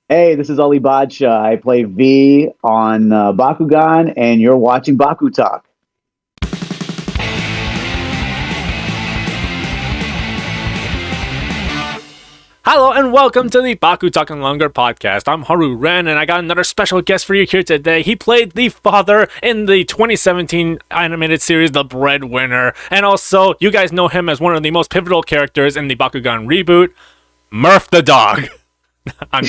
Hey, this is Ali Badshah. I play V on Bakugan, and you're watching BakuTalk. Hello and welcome to the BakuTalking Longer Podcast. I'm Haru Ren and I got another special guest for you here today. He played the father in the 2017 animated series The Breadwinner, and also you guys know him as one of the most pivotal characters in the Bakugan reboot, Murph the Dog. I'm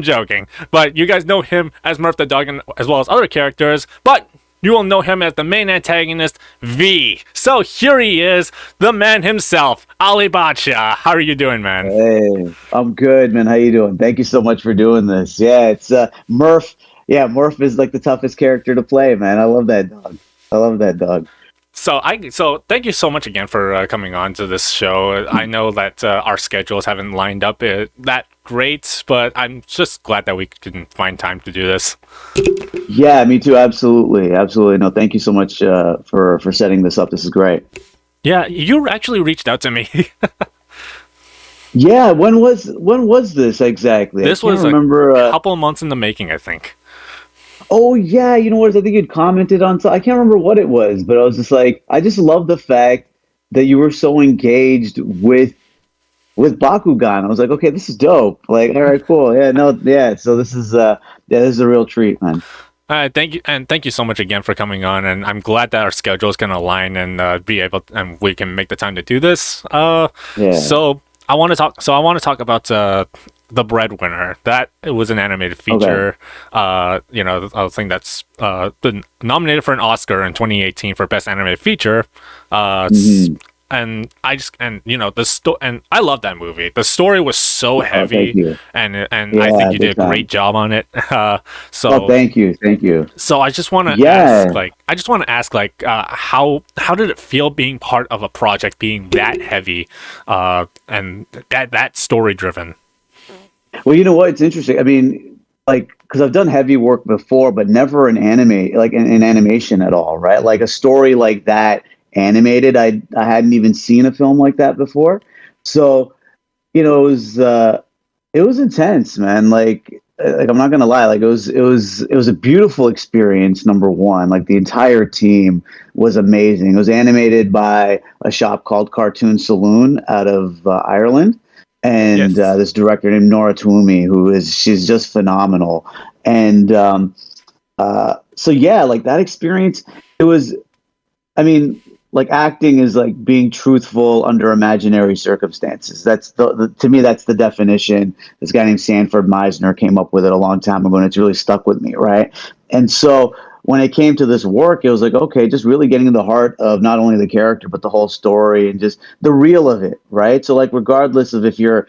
joking, but you guys know him as Murph the Dog as well as other characters, but you will know him as the main antagonist, V. So here he is, the man himself, Ali Badshah. How are you doing, man? Hey, I'm good, man. How you doing? Thank you so much for doing this. Yeah, it's Murph. Yeah, Murph is like the toughest character to play, man. I love that dog. I love that dog. So thank you so much again for coming on to this show. I know that our schedules haven't lined up that great, but I'm just glad that we can find time to do this. Yeah, me too. Absolutely, absolutely. No, thank you so much for setting this up. This is great. Yeah, you actually reached out to me. Yeah, when was this exactly? This was remember a couple of months in the making, I think. Oh yeah, you know what? I think you'd commented on. So I can't remember what it was, but I was just like, I just love the fact that you were so engaged with Bakugan. I was like, okay, this is dope. Like, all right, cool. Yeah, no, yeah. So this is a real treat, man. Thank you so much again for coming on. And I'm glad that our schedules can align and be able and we can make the time to do this. Yeah. So I want to talk. So I want to talk about the Breadwinner. That it was an animated feature. Okay. A thing that's been nominated for an Oscar in 2018 for Best Animated Feature. And I love that movie. The story was so heavy, and yeah, I think you did a great job on it. Thank you. So I just want to ask, how did it feel being part of a project being that heavy, and that story driven? Well, you know what? It's interesting. I mean, like, because I've done heavy work before, but never in anime, like in animation at all, right? Like a story like that animated. I hadn't even seen a film like that before. So, it was intense, man. Like I'm not gonna lie, like it was a beautiful experience. Number one, like the entire team was amazing. It was animated by a shop called Cartoon Saloon out of Ireland. And Yes. This director named Nora Twomey, she's just phenomenal. And so yeah, like that experience, it was, I mean, like acting is like being truthful under imaginary circumstances. That's to me, that's the definition. This guy named Sanford Meisner came up with it a long time ago, and it's really stuck with me, right? And so when it came to this work, it was like, okay, just really getting to the heart of not only the character, but the whole story and just the real of it, right? So like, regardless of if you're,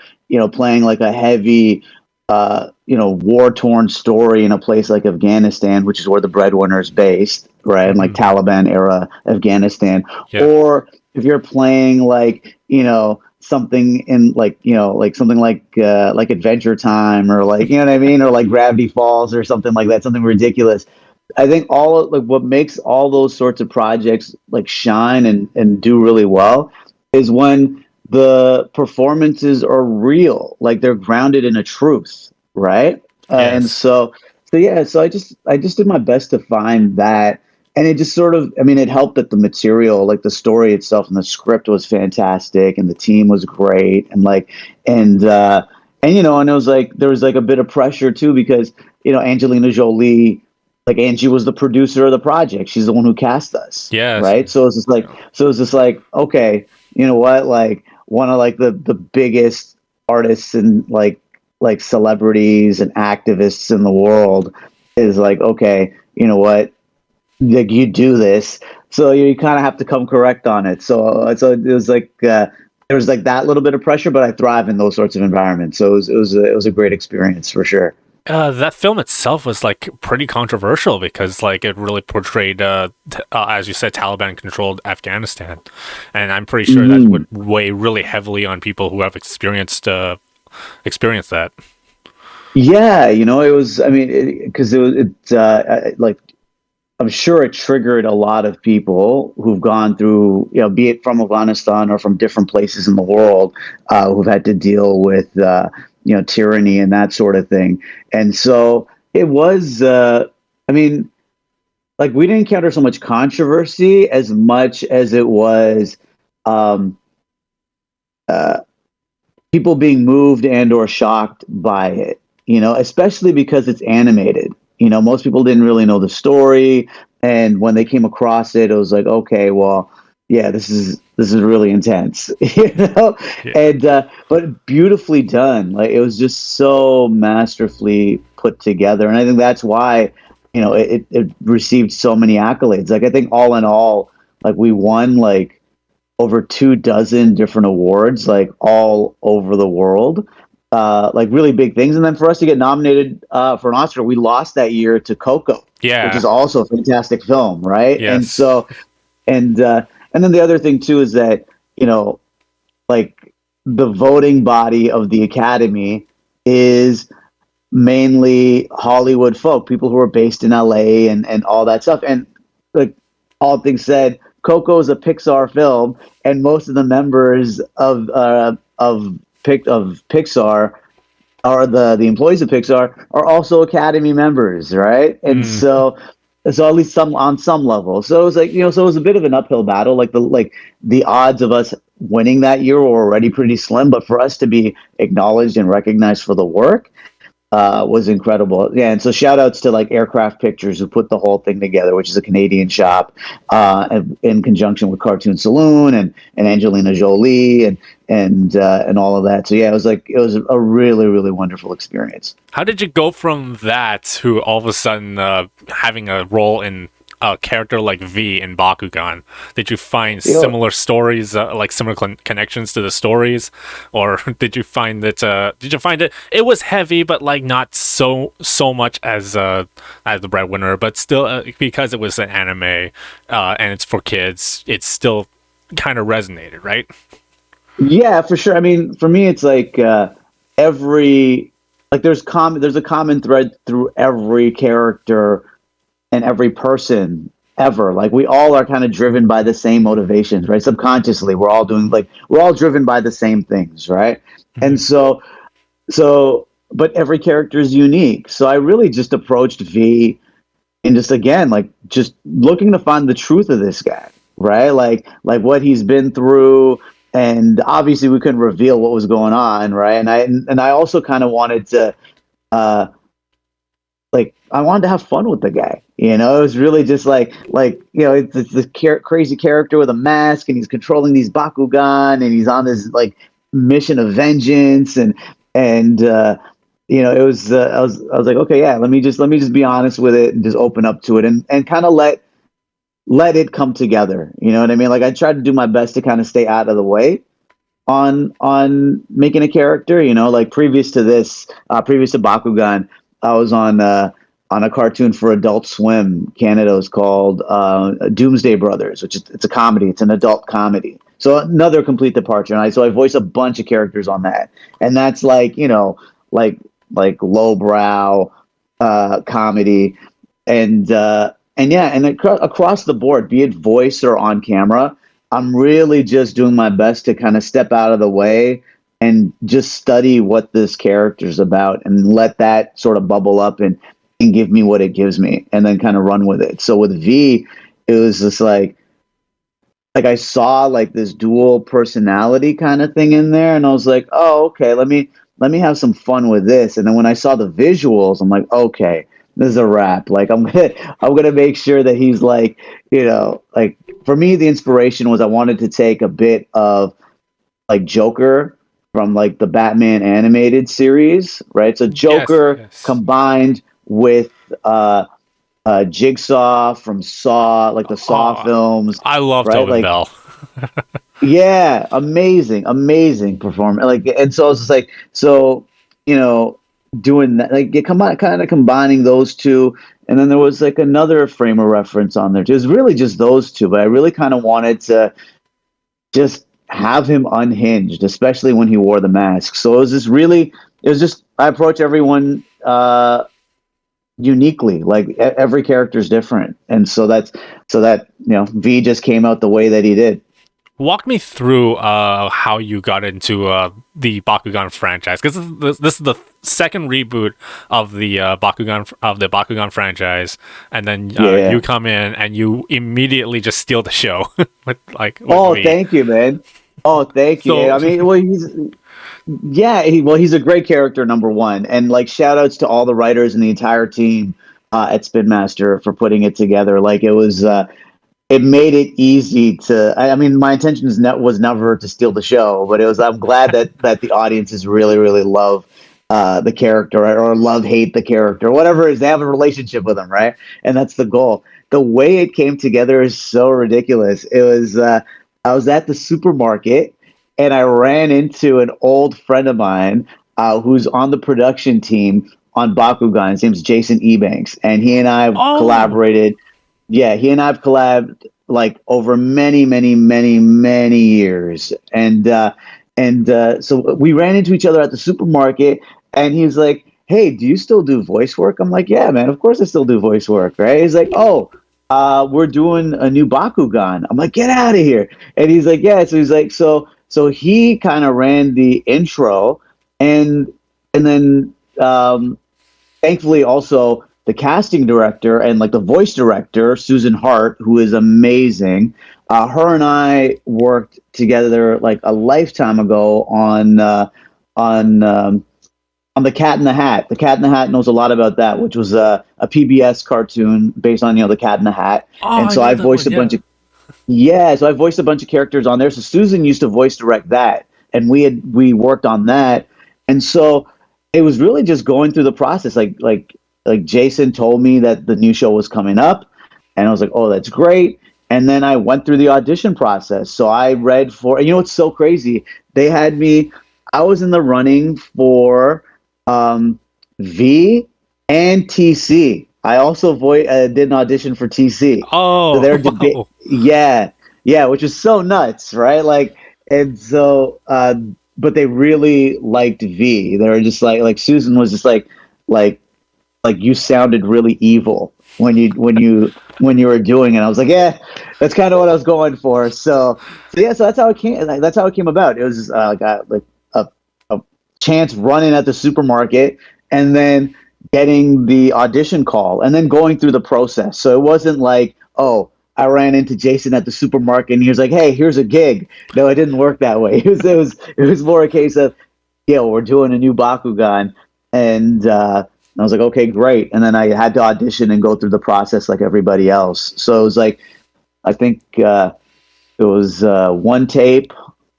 playing like a heavy, war-torn story in a place like Afghanistan, which is where the Breadwinner is based, right? And like Taliban era Afghanistan, or if you're playing like, something in like, something like Adventure Time or like, you know what I mean? Or like Gravity Falls or something like that, something ridiculous. I think what makes all those sorts of projects like shine and do really well is when the performances are real, like they're grounded in a truth, right? Yes. And so I just did my best to find that, and it just sort of, I mean, it helped that the material, like the story itself and the script was fantastic, and the team was great, and and it was like there was like a bit of pressure too because Angelina Jolie. Like Angie was the producer of the project. She's the one who cast us. Yes. Right. So it's just like, okay, you know what? Like one of like the biggest artists and like celebrities and activists in the world is like, okay, you know what? Like you do this. So you kind of have to come correct on it. So it was like, there was like that little bit of pressure, but I thrive in those sorts of environments. So it was a great experience for sure. That film itself was like pretty controversial because like it really portrayed, as you said, Taliban-controlled Afghanistan, and I'm pretty sure that would weigh really heavily on people who have experienced that. Yeah, it was. I mean, because like I'm sure it triggered a lot of people who've gone through, be it from Afghanistan or from different places in the world, who've had to deal with, tyranny and that sort of thing. And so it was, I mean, like we didn't encounter so much controversy as much as it was um, people being moved and or shocked by it, especially because it's animated. Most people didn't really know the story, and when they came across it, it was like, okay, well, yeah, this is really intense, Yeah. and but beautifully done. Like it was just so masterfully put together, and I think that's why it received so many accolades. Like I think all in all, like we won like over 24 different awards, like all over the world, like really big things. And then for us to get nominated for an Oscar, we lost that year to Coco, which Yeah. is also a fantastic film, right? And Yes. so, and then the other thing too is that like the voting body of the Academy is mainly Hollywood folk, people who are based in LA and all that stuff. And like all things said, Coco is a Pixar film, and most of the members of Pixar are the employees of Pixar are also Academy members, right? And Mm. so at least some on some level. So it was like so it was a bit of an uphill battle. Like the odds of us winning that year were already pretty slim, but for us to be acknowledged and recognized for the work was incredible. Yeah, and so shout outs to like Aircraft Pictures who put the whole thing together, which is a Canadian shop, in conjunction with Cartoon Saloon and Angelina Jolie and all of that. So yeah, it was a really really wonderful experience. How did you go from that to all of a sudden having a role in a character like V in Bakugan? Did you find similar stories, like similar connections to the stories, or did you find that it was heavy, but like not so much as the Breadwinner, but still because it was an anime and it's for kids, it still kind of resonated, right? Yeah, for sure. I mean, for me, it's like every like there's a common thread through every character and every person ever. Like we all are kind of driven by the same motivations, right? Subconsciously, we're all driven by the same things, right? And but every character is unique. So I really just approached V and just again, like just looking to find the truth of this guy, right? Like what he's been through. And obviously we couldn't reveal what was going on, right? And I also kind of wanted to uh like I wanted to have fun with the guy. It was really just it's the crazy character with a mask, and he's controlling these Bakugan, and he's on this like mission of vengeance, and it was I was like, okay, yeah, let me just be honest with it and just open up to it and kind of let it come together. You know what I mean? Like I tried to do my best to kind of stay out of the way on making a character. Like previous to Bakugan, I was on a cartoon for Adult Swim Canada. It's called Doomsday Brothers, which it's a comedy. It's an adult comedy. So another complete departure. And I voice a bunch of characters on that, and that's like like lowbrow comedy, and yeah, and across the board, be it voice or on camera, I'm really just doing my best to kind of step out of the way and just study what this character's about and let that sort of bubble up and give me what it gives me and then kind of run with it. So with V, it was just like I saw like this dual personality kind of thing in there, and I was like, oh, okay, let me have some fun with this. And then when I saw the visuals, I'm like, okay, this is a wrap. Like I'm gonna make sure that he's like, like for me, the inspiration was I wanted to take a bit of like Joker from like the Batman animated series, right? So Joker combined with Jigsaw from Saw, like the Saw films. I love right? Tobin Like, Bell. yeah, amazing performance. Like, and so it's just like, doing that, like, kind of combining those two, and then there was like another frame of reference on there. It was really just those two, but I really kind of wanted to just have him unhinged, especially when he wore the mask. So it was just I approach everyone uniquely. Like every character is different, and so that V just came out the way that he did. Walk me through how you got into the Bakugan franchise, because this is the second reboot of the Bakugan franchise, and then Yeah. you come in and you immediately just steal the show with Oh, V. thank you, man. Oh, thank you. So I mean, well, he's a great character, number one, and like shout outs to all the writers and the entire team at Spin Master for putting it together. Like it was. It made it easy to. I mean, my intention was never to steal the show, but it was. I'm glad that the audiences really love the character, right? Or love hate the character, whatever it is. They have a relationship with him, right? And that's the goal. The way it came together is so ridiculous. It was. I was at the supermarket and I ran into an old friend of mine who's on the production team on Bakugan. His name's Jason Ebanks, and he and I have collaborated. Yeah, he and I've collabed like over many years, and so we ran into each other at the supermarket, and he's like, "Hey, do you still do voice work?" I'm like, "Yeah, man, of course I still do voice work." Right? He's like, "Oh, we're doing a new Bakugan." I'm like, "Get out of here!" And he's like, "Yeah." So he's like, so he kind of ran the intro, and then thankfully also the casting director and like the voice director, Susan Hart, who is amazing. Her and I worked together like a lifetime ago on the Cat in the Hat. The Cat in the Hat knows a lot about that, which was a PBS cartoon based on the Cat in the Hat. And so I voiced a bunch of so I voiced a bunch of characters on there. So Susan used to voice direct that, and we worked on that. And so it was really just going through the process, like Jason told me that the new show was coming up, and I was like, "Oh, that's great." And then I went through the audition process. So I read for, and you know what's so crazy? They had me. I was in the running for V and TC. I also did an audition for TC. oh, So they're debate. Yeah, which is so nuts, right? Like, and so, but they really liked V. They were just like Susan was just like you sounded really evil when you were doing it. I was like, yeah, that's kind of what I was going for. So yeah, so that's how it came. That's how it came about. It was like a chance running at the supermarket and then getting the audition call and then going through the process. So it wasn't like, oh, I ran into Jason at the supermarket and he was like, hey, here's a gig. No, it didn't work that way. It was more a case of, yeah, we're doing a new Bakugan, and I was like, okay, great. And then I had to audition and go through the process like everybody else. So it was like, I think it was one tape,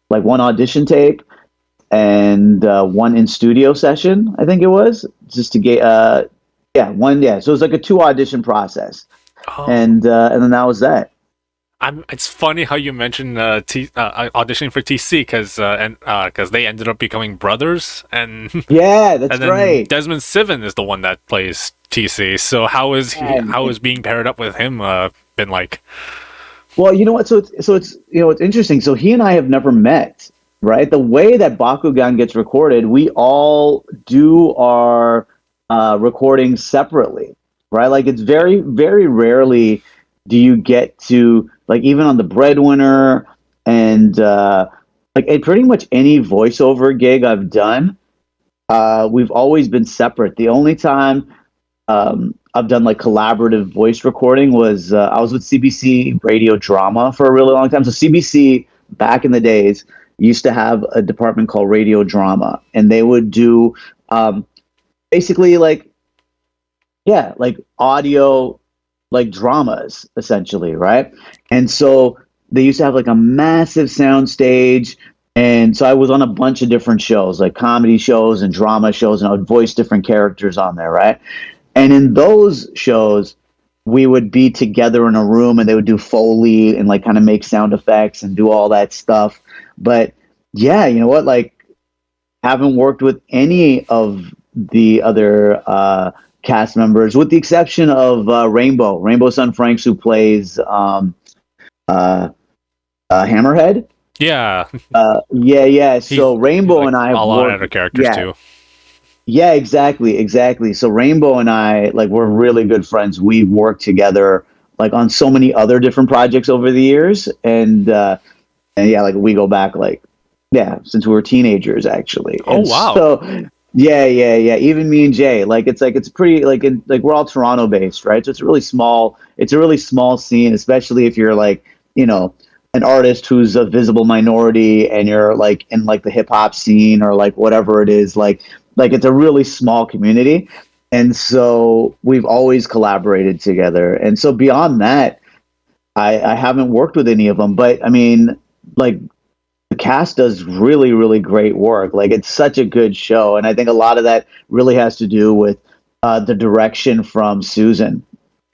like one audition tape, and one in studio session. I think it was just to get, one. Yeah, so it was like a 2 audition process, and then that was that. It's funny how you mentioned auditioning for TC because they ended up becoming brothers, and yeah, that's and then right. Desmond Sivan is the one that plays TC. So how is being paired up with him been like? Well, you know what? So it's it's interesting. So he and I have never met, right? The way that Bakugan gets recorded, we all do our recordings separately, right? Like it's very very rarely do you get to, like, even on the Breadwinner and like pretty much any voiceover gig I've done, we've always been separate. The only time I've done like collaborative voice recording was I was with CBC Radio Drama for a really long time. So CBC back in the days used to have a department called Radio Drama, and they would do basically like audio, like dramas essentially, right? And so they used to have like a massive sound stage, and so I was on a bunch of different shows, like comedy shows and drama shows, and I would voice different characters on there, right? And in those shows we would be together in a room and they would do Foley and like kind of make sound effects and do all that stuff. But yeah, you know what, like, haven't worked with any of the other cast members, with the exception of Rainbow Sun Franks, who plays Hammerhead. Yeah. Yeah. So Rainbow like and I a have lot worked, of other characters too. Yeah, exactly. So Rainbow and I, like, we're really good friends. We've worked together like on so many other different projects over the years, and and yeah, like we go back like since we were teenagers actually. Oh, And wow. So yeah. Even me and Jay, it's pretty like we're all Toronto based, right? So it's a really small scene, especially if you're like, you know, an artist who's a visible minority and you're like in like the hip hop scene or like whatever it is, like it's a really small community. And so we've always collaborated together. And so beyond that, I haven't worked with any of them, but I mean, like the cast does really, really great work. Like it's such a good show, and I think a lot of that really has to do with the direction from Susan.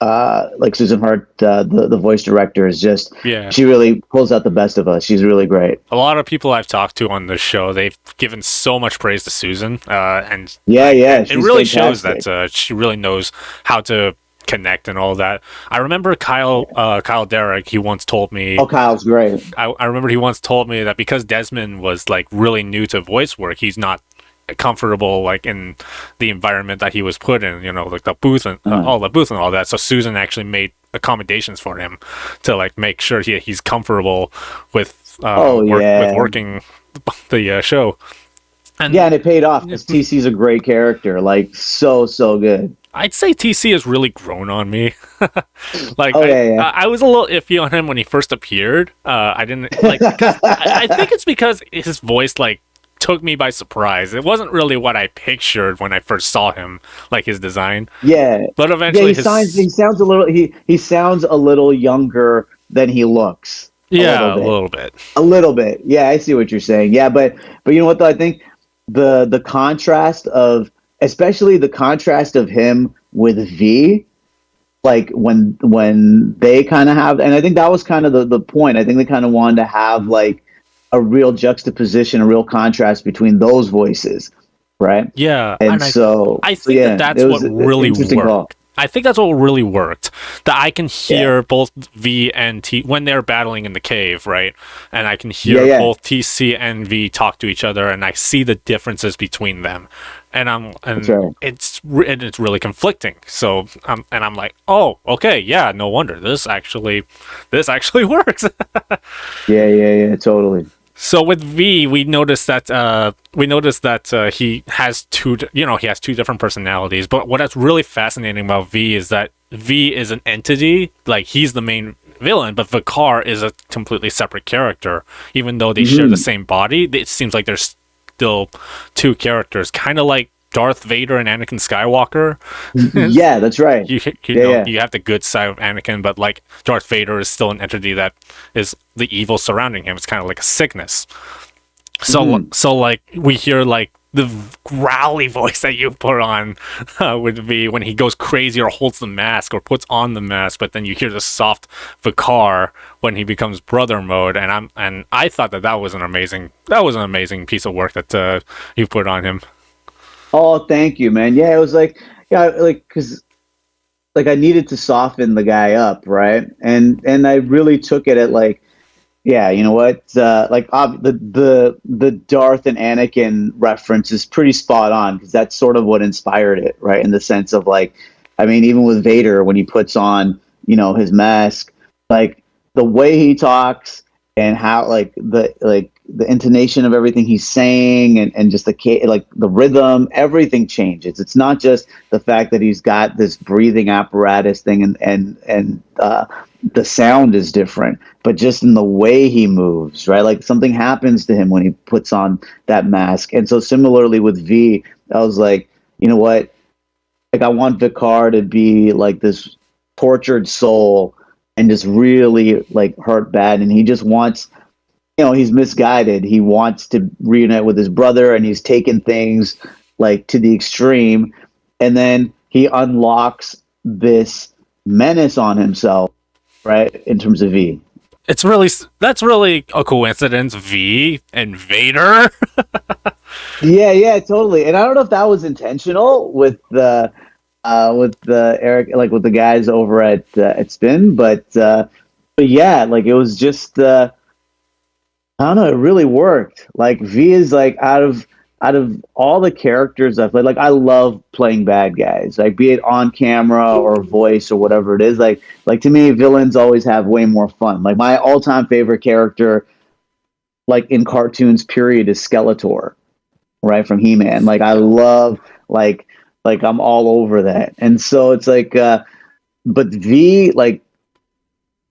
Like Susan Hart, the voice director, is just she really pulls out the best of us. She's really great. A lot of people I've talked to on this show, they've given so much praise to Susan, and it really fantastic. shows that she really knows how to connect and all that. I remember Kyle Derrick, he once told me, Kyle's great. I remember he once told me that because Desmond was like really new to voice work, he's not comfortable like in the environment that he was put in, you know, like the booth and all that. So Susan actually made accommodations for him to like make sure he's comfortable with with working the show. And it paid off because TC's a great character, like so good. I'd say TC has really grown on me. Like, I was a little iffy on him when he first appeared. I didn't like. I think it's because his voice like took me by surprise. It wasn't really what I pictured when I first saw him, like his design. Yeah, but eventually he sounds a little younger than he looks. Yeah, a little bit. Yeah, I see what you're saying. Yeah, but you know what though? I think the contrast of, especially the contrast of him with V, like when they kind of have, and I think that was kind of the point. I think they kind of wanted to have like a real juxtaposition, a real contrast between those voices, right? Yeah, and so I think that's what really worked. Call. I think that's what really worked. That I can hear both V and T when they're battling in the cave, right? And I can hear both TC and V talk to each other, and I see the differences between them. And it's really conflicting. So I'm like, oh, okay, yeah, no wonder this actually works. yeah, totally. So with V, we noticed that he has two different personalities. But what that's really fascinating about V is that V is an entity, like he's the main villain, but Vakar is a completely separate character. Even though they share the same body, it seems like there's still two characters, kind of like Darth Vader and Anakin Skywalker. Yeah, that's right. You know, you have the good side of Anakin, but like Darth Vader is still an entity that is the evil surrounding him. It's kind of like a sickness. So like we hear like the growly voice that you put on with V when he goes crazy or holds the mask or puts on the mask, but then you hear the soft Vakar when he becomes brother mode, and I thought that was an amazing piece of work that you put on him. Oh, thank you, man. Yeah, it was like, because like I needed to soften the guy up, right? And I really took it at like, yeah, you know what? Like the Darth and Anakin reference is pretty spot on because that's sort of what inspired it, right? In the sense of like, I mean, even with Vader when he puts on, you know, his mask, like the way he talks and how like the intonation of everything he's saying and just the rhythm, everything changes. It's not just the fact that he's got this breathing apparatus thing and the sound is different, but just in the way he moves, right? Like something happens to him when he puts on that mask. And so similarly with V, I was like, you know what? Like I want Vakar to be like this tortured soul and just really like hurt bad. And he just wants, you know, he's misguided. He wants to reunite with his brother and he's taken things like to the extreme. And then he unlocks this menace on himself, right? In terms of V. That's really a coincidence. V and Vader. yeah, totally. And I don't know if that was intentional with the Eric, like with the guys over at Spin, but yeah, like it was just I don't know, it really worked. Like V is like out of all the characters I've played, like I love playing bad guys, like be it on camera or voice or whatever it is. Like to me, villains always have way more fun. Like my all-time favorite character like in cartoons period is Skeletor, right, from He-Man. Like I love like I'm all over that. And so it's like but V, like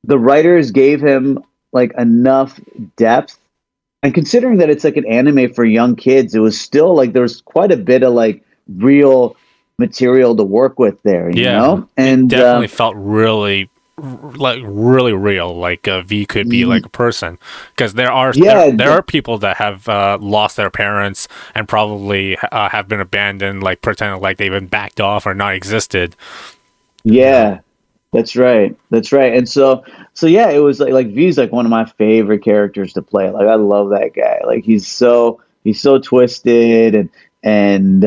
the writers gave him like enough depth, and considering that it's like an anime for young kids, it was still like there's quite a bit of like real material to work with there, you know? And And definitely felt really like really real. Like V could be like a person, because yeah, there are people that have lost their parents and probably have been abandoned, like pretending like they've been backed off or not existed. yeah, that's right. That's right. And so yeah, it was like V's like one of my favorite characters to play. Like I love that guy. Like he's so twisted and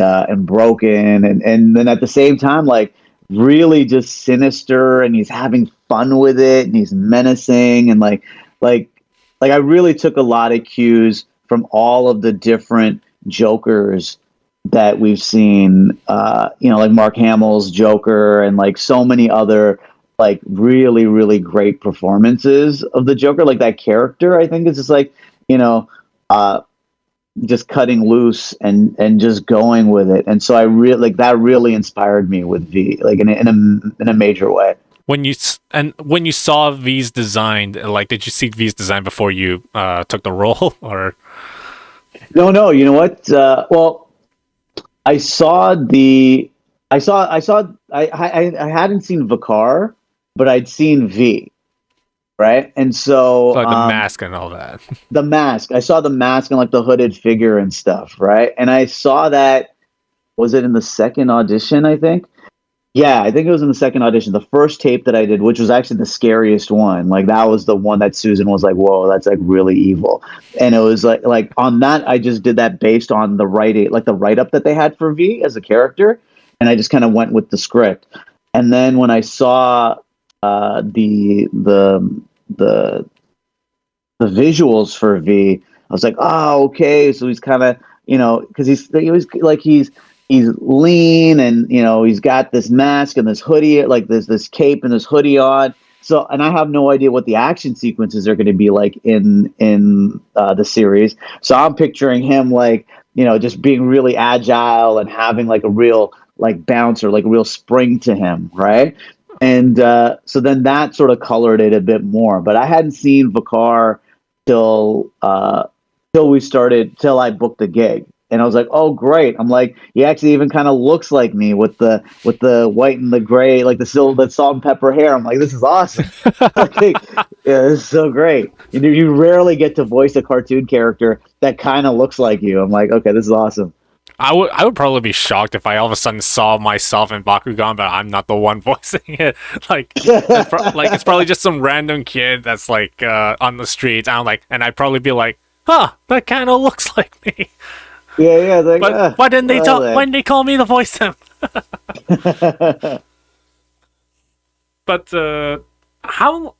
broken, and then at the same time like really just sinister, and he's having fun with it, and he's menacing, and like like I really took a lot of cues from all of the different Jokers that we've seen, you know, like Mark Hamill's Joker, and like so many other like really, really great performances of the Joker. Like that character, I think is just like, you know, just cutting loose and just going with it. And so I really like that really inspired me with V, like in a major way. When you saw V's design, like did you see V's design before you took the role, or? No, you know what? Well, I hadn't seen Vakar, but I'd seen V, right? And so Like the mask and all that. the mask, I saw the mask and like the hooded figure and stuff, right? And I saw that, was it in the second audition, I think? Yeah, I think it was in the second audition. The first tape that I did, which was actually the scariest one, like that was the one that Susan was like, "Whoa, that's like really evil." And it was like on that, I just did that based on the writing, like the write up that they had for V as a character, and I just kind of went with the script. And then when I saw the visuals for V, I was like, "Oh, okay." So he's kind of, you know, because he's lean, and you know he's got this mask and this hoodie, like this cape and this hoodie on. So, and I have no idea what the action sequences are going to be like in the series. So I'm picturing him like, you know, just being really agile and having like a real like bounce or like a real spring to him, right? And so then that sort of colored it a bit more. But I hadn't seen Vakar till till I booked the gig. And I was like, "Oh, great!" I'm like, he actually even kind of looks like me with the white and the gray, like the salt and pepper hair. I'm like, "This is awesome!" Like, yeah, this is so great. You rarely get to voice a cartoon character that kind of looks like you. I'm like, "Okay, this is awesome." I would probably be shocked if I all of a sudden saw myself in Bakugan, but I'm not the one voicing it. Like, it's probably just some random kid that's like on the streets. And I'd probably be like, "Huh, that kind of looks like me." Yeah, like, but why didn't they why didn't they call me to voice him? But how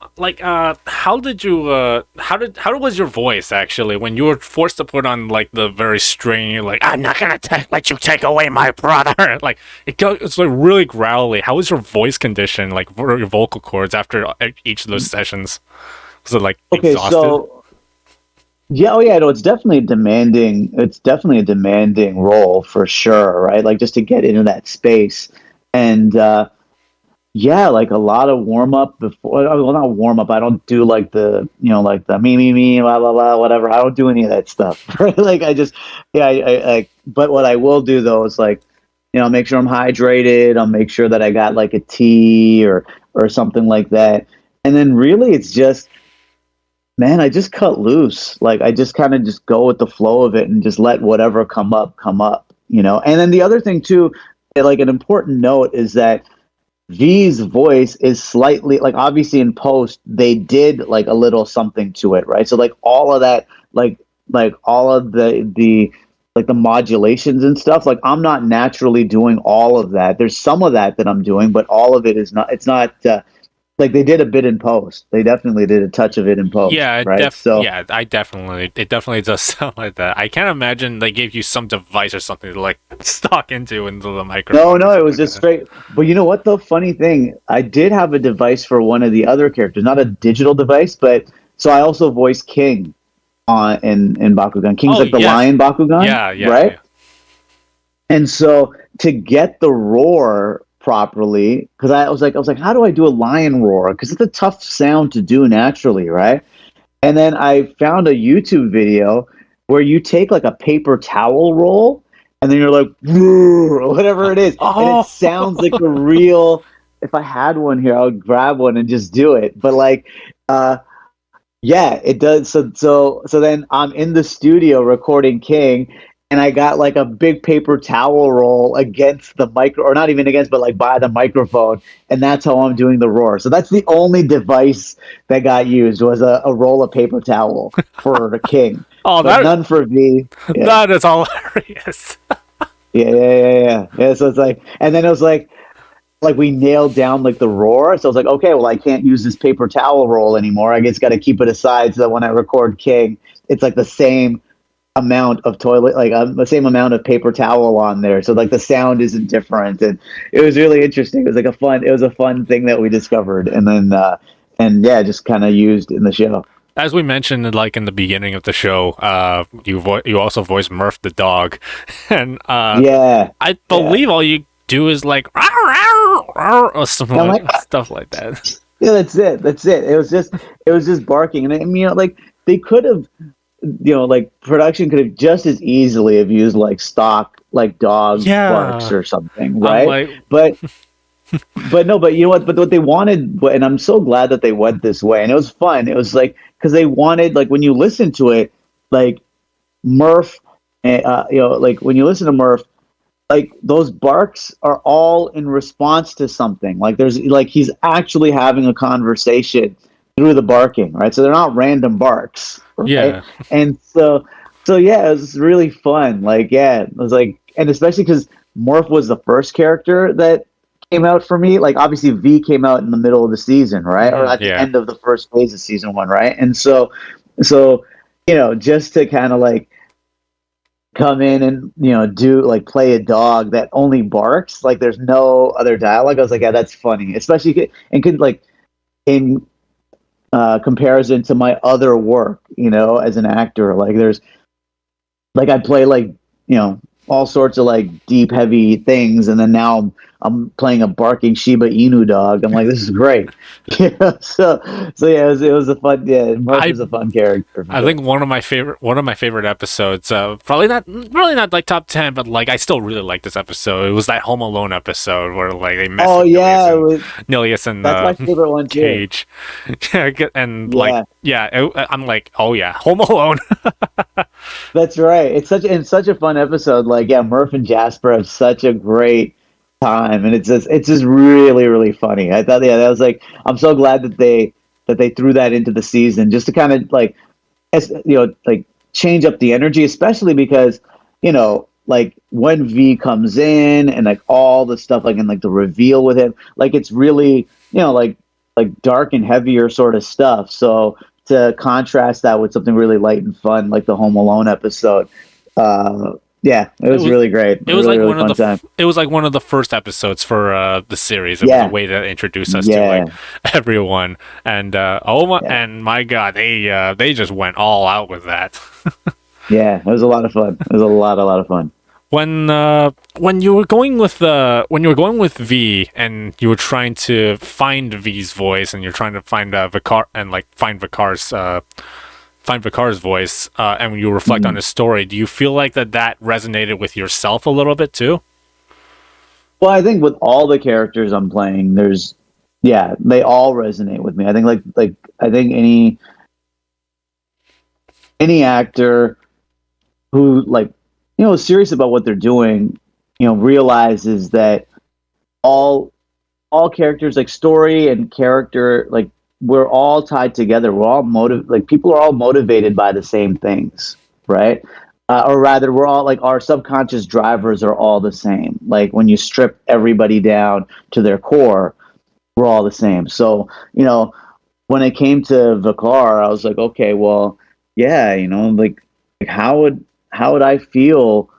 did you how was your voice actually when you were forced to put on like the very string? You're like, "I'm not gonna let you take away my brother." Like it's like really growly. How was your voice condition, like for your vocal cords after each of those sessions? Was it like exhausted? So yeah, oh yeah, no, it's definitely demanding. It's definitely a demanding role for sure, right? Like just to get into that space, and yeah, like a lot of warm up before. Well, not warm up. I don't do like the, you know, like the me blah blah blah whatever. I don't do any of that stuff. Right? Like I just yeah, I but what I will do though is like, you know, make sure I'm hydrated. I'll make sure that I got like a tea or something like that, and then really it's just, man, I just cut loose. Like I just kind of just go with the flow of it and just let whatever come up, you know? And then the other thing too, like an important note is that V's voice is slightly like, obviously in post, they did like a little something to it, right? So like all of that, like all of the like the modulations and stuff, like I'm not naturally doing all of that. There's some of that I'm doing, but all of it is not, it's not, like they did a bit in post. They definitely did a touch of it in post. Yeah, right. It definitely does sound like that. I can't imagine they gave you some device or something to like stalk into the microphone. No, it was just straight. But you know what? The funny thing, I did have a device for one of the other characters, not a digital device, but so I also voiced King on in Bakugan. King's like the yes. lion Bakugan, right? Yeah. And so to get the roar properly, because I was like, how do I do a lion roar? Because it's a tough sound to do naturally, right? And then I found a YouTube video where you take like a paper towel roll, and then you're like, or whatever it is, and it sounds like a real. If I had one here, I would grab one and just do it. But like, yeah, it does. So then I'm in the studio recording King, and I got like a big paper towel roll against the micro, or not even against, but like by the microphone, and that's how I'm doing the roar. So that's the only device that got used was a roll of paper towel for the King. Oh, but none for V. Yeah. That is hilarious. Yeah. So it's like, and then it was like we nailed down like the roar. So I was like, okay, well, I can't use this paper towel roll anymore. I just got to keep it aside so that when I record King, it's like the same amount of toilet, like the same amount of paper towel on there. So like the sound isn't different. And it was really interesting. It was a fun thing that we discovered. And then, and yeah, just kind of used in the show. As we mentioned, like in the beginning of the show, you also voiced Murph the dog, and I believe all you do is like or stuff like that. Yeah, that's it. It was just barking, and I mean, like they could have, like production could have just as easily have used like stock like dog barks or something, right? But but you know what? But what they wanted, and I'm so glad that they went this way, and it was fun. It was like because they wanted, like when you listen to it, like Murph, like when you listen to Murph, like those barks are all in response to something. Like there's like he's actually having a conversation through the barking, right? So they're not random barks, right? Yeah. And so yeah, it was really fun. Like it was like, and especially because Murph was the first character that came out for me. Like obviously V came out in the middle of the season, right? Or at the end of the first phase of season 1, right? And so just to kind of like come in and do like play a dog that only barks, like there's no other dialogue. I was like, yeah, that's funny, especially and could like in comparison to my other work, as an actor. Like there's like I play like all sorts of like deep heavy things, and then now I'm playing a barking Shiba Inu dog. I'm like, this is great. So yeah, it was a fun. Yeah, Murph was a fun character. I think one of my favorite episodes. Probably not like top 10, but like I still really like this episode. It was that Home Alone episode where like they messed. Nilius and that's my favorite one too. KAIJU. And like I'm like, oh yeah, Home Alone. That's right. It's such a fun episode. Like Murph and Jasper have such a great time, and it's just really, really funny. I thought that was like, I'm so glad that they threw that into the season just to kind of like like change up the energy, especially because like when V comes in and like all the stuff like and like the reveal with him, like it's really like dark and heavier sort of stuff. So to contrast that with something really light and fun like the Home Alone episode, it was really great. It was really, like really it was like one of the first episodes for the series. It was a way to introduce us to like everyone. And and my God, they just went all out with that. Yeah, it was a lot of fun. It was a lot of fun. When you were going with V and you were trying to find V's voice and you're trying to find Vakar and like find Vakar's voice, and when you reflect on his story, do you feel like that resonated with yourself a little bit too? Well, I think with all the characters I'm playing, they all resonate with me. I think like I think any actor who like is serious about what they're doing, realizes that all characters, like story and character, like we're all tied together. We're all people are all motivated by the same things, right? Or rather, we're all like our subconscious drivers are all the same. Like when you strip everybody down to their core, we're all the same. So, when it came to Vakar, I was like, okay, well, yeah, like how would I feel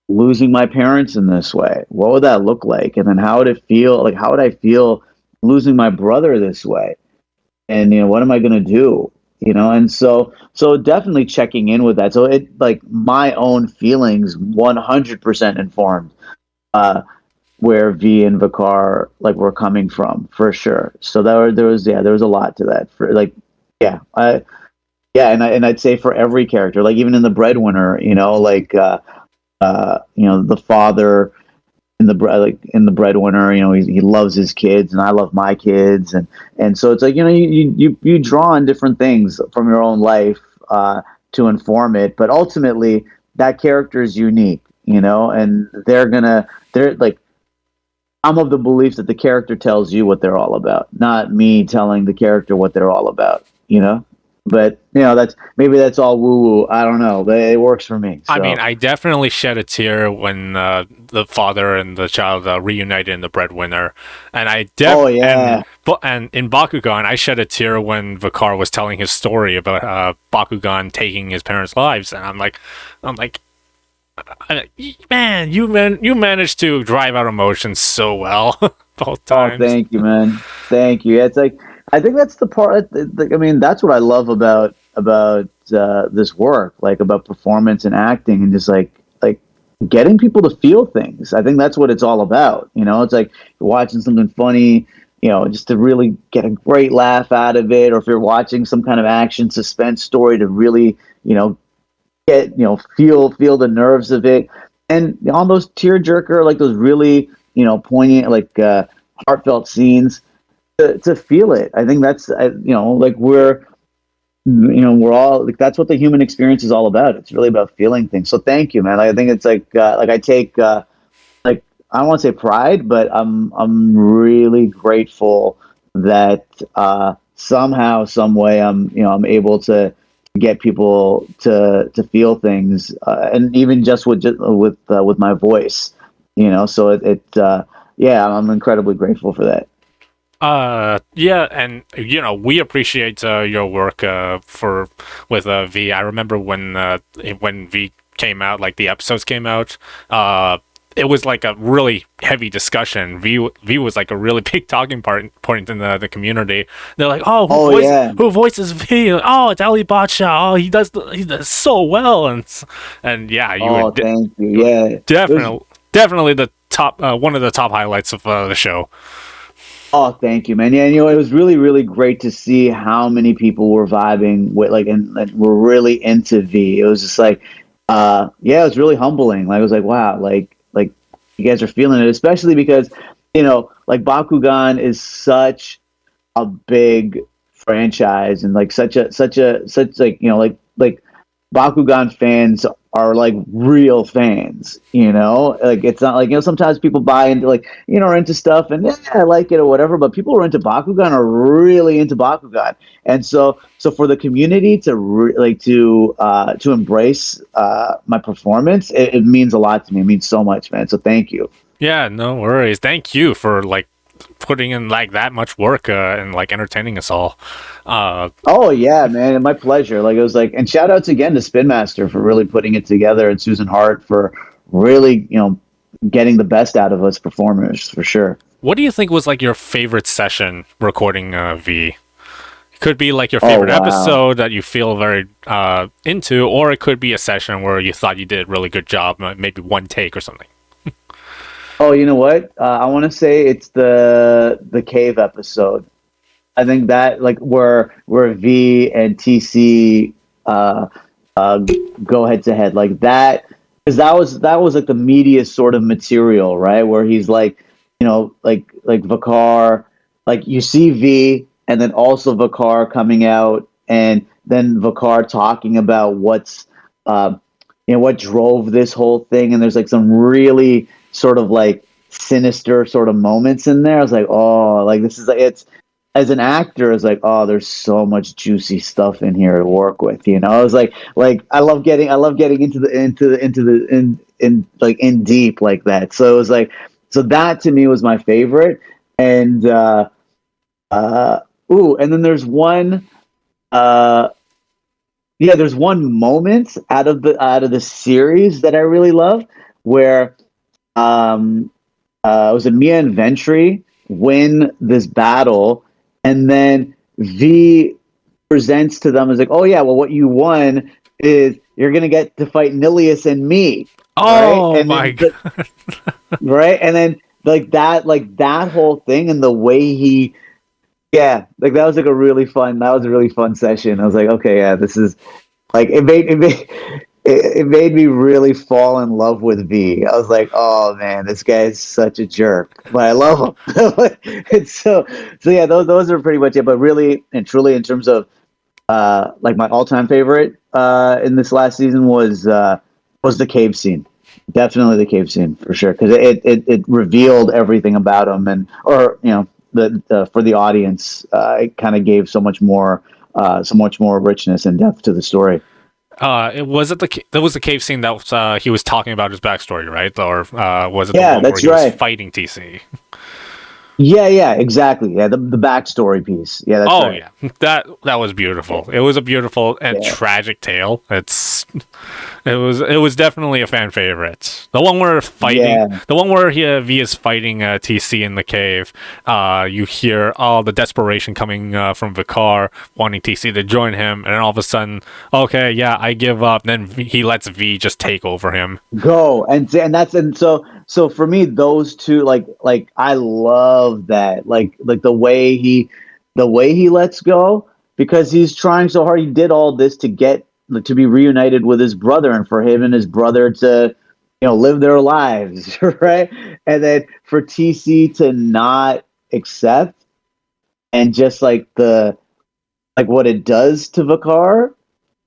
losing my parents in this way? What would that look like? And then how would it feel? Like, how would I feel losing my brother this way? And what am I going to do? And so definitely checking in with that. So it like my own feelings 100% informed where V and Vakar like were coming from for sure. So there was a lot to that for like yeah I yeah and I'd say for every character, like even in the Breadwinner, like the father in the Breadwinner, he loves his kids, and I love my kids, and so it's like you draw on different things from your own life to inform it, but ultimately that character is unique, and they're like I'm of the belief that the character tells you what they're all about, not me telling the character what they're all about. But that's all woo woo. I don't know, but it works for me. I mean, So I definitely shed a tear when the father and the child reunited in the Breadwinner, and oh yeah, and in Bakugan, I shed a tear when Vakar was telling his story about Bakugan taking his parents' lives, and I'm like, man, you managed to drive out emotions so well both oh, times. thank you, man. Thank you. It's like I think that's the part. I mean, that's what I love about this work, like about performance and acting, and just like getting people to feel things. I think that's what it's all about. It's like you're watching something funny, just to really get a great laugh out of it, or if you're watching some kind of action suspense story to really, get feel the nerves of it, and on those tearjerker, like those really poignant, like heartfelt scenes, to feel it. I think that's like we're all like that's what the human experience is all about. It's really about feeling things. So thank you, man. I think it's like I take like I don't want to say pride, but I'm really grateful that somehow, some way, I'm able to get people to feel things, and even with my voice, So yeah, I'm incredibly grateful for that. Yeah, and we appreciate your work for with V. I remember when V came out, like the episodes came out, it was like a really heavy discussion. V was like a really big talking point in the community. They're like, oh, Oh yeah. who voices V? Oh, it's Ali Badshah. Oh, he does so well, and yeah, Oh, thank you. you were Yeah. It was. definitely the top one of the top highlights of the show. Oh, thank you, man. Yeah, it was really, really great to see how many people were vibing with like and were really into V. It was just like, yeah, it was really humbling. Like, I was like, wow, like you guys are feeling it, especially because like Bakugan is such a big franchise, and like such like like Bakugan fans are like real fans, like it's not like sometimes people buy into like are into stuff, and yeah, I like it or whatever, but people who are into Bakugan are really into Bakugan, and so for the community to to embrace my performance, it means a lot to me. It means so much, man. So thank you. Yeah, no worries. Thank you for like putting in like that much work and like entertaining us all. Oh yeah, man, my pleasure. Like it was like, and shout outs again to Spin Master for really putting it together, and Susan Hart for really, getting the best out of us performers for sure. What do you think was like your favorite session recording V? It could be like your Oh favorite wow. episode that you feel very into, or it could be a session where you thought you did a really good job, maybe one take or something. Oh, you know what? I want to say it's the cave episode. I think that like where V and TC uh, uh, go head to head like that, because that was like the meatiest sort of material, right? Where he's like, like Vakar, like you see V, and then also Vakar coming out, and then Vakar talking about uh, what drove this whole thing, and there's like some really sort of like sinister sort of moments in there. I was like, oh, like this is like it's as an actor, it's like, oh, there's so much juicy stuff in here to work with. I was like I love getting in like in deep like that. So it was like, so that to me was my favorite. And uh, ooh, and then uh, there's one moment out of the series that I really love where um was it Mia and Ventry win this battle, and then V. presents to them as like, oh yeah, well, what you won is you're gonna get to fight Nilius and me. Oh right? And my god! Right, and then like that whole thing and the way he, yeah, like that was a really fun session. I was like, okay, yeah, this is like it made me really fall in love with V. I was like, oh man, this guy's such a jerk, but I love him. And so yeah, those are pretty much it. But really and truly, in terms of like my all-time favorite in this last season was the cave scene. Definitely the cave scene for sure, because it revealed everything about him, and or the for the audience, it kind of gave so much more richness and depth to the story. That was the cave scene that was, he was talking about his backstory, right? Or was it the Yeah, one where that's he was right. fighting TC? Yeah, exactly. Yeah, the backstory piece. Yeah, that's right. Yeah, that was beautiful. It was a beautiful and tragic tale. It was definitely a fan favorite. The one where V is fighting TC in the cave. You hear all the desperation coming from Vakar wanting TC to join him, and then all of a sudden, okay, yeah, I give up. Then he lets V just take over him. Go and so for me, those two, like I love that, like the way he lets go, because he's trying so hard. He did all this to be reunited with his brother, and for him and his brother to live their lives, right? And then for TC to not accept, and just like what it does to Vakar,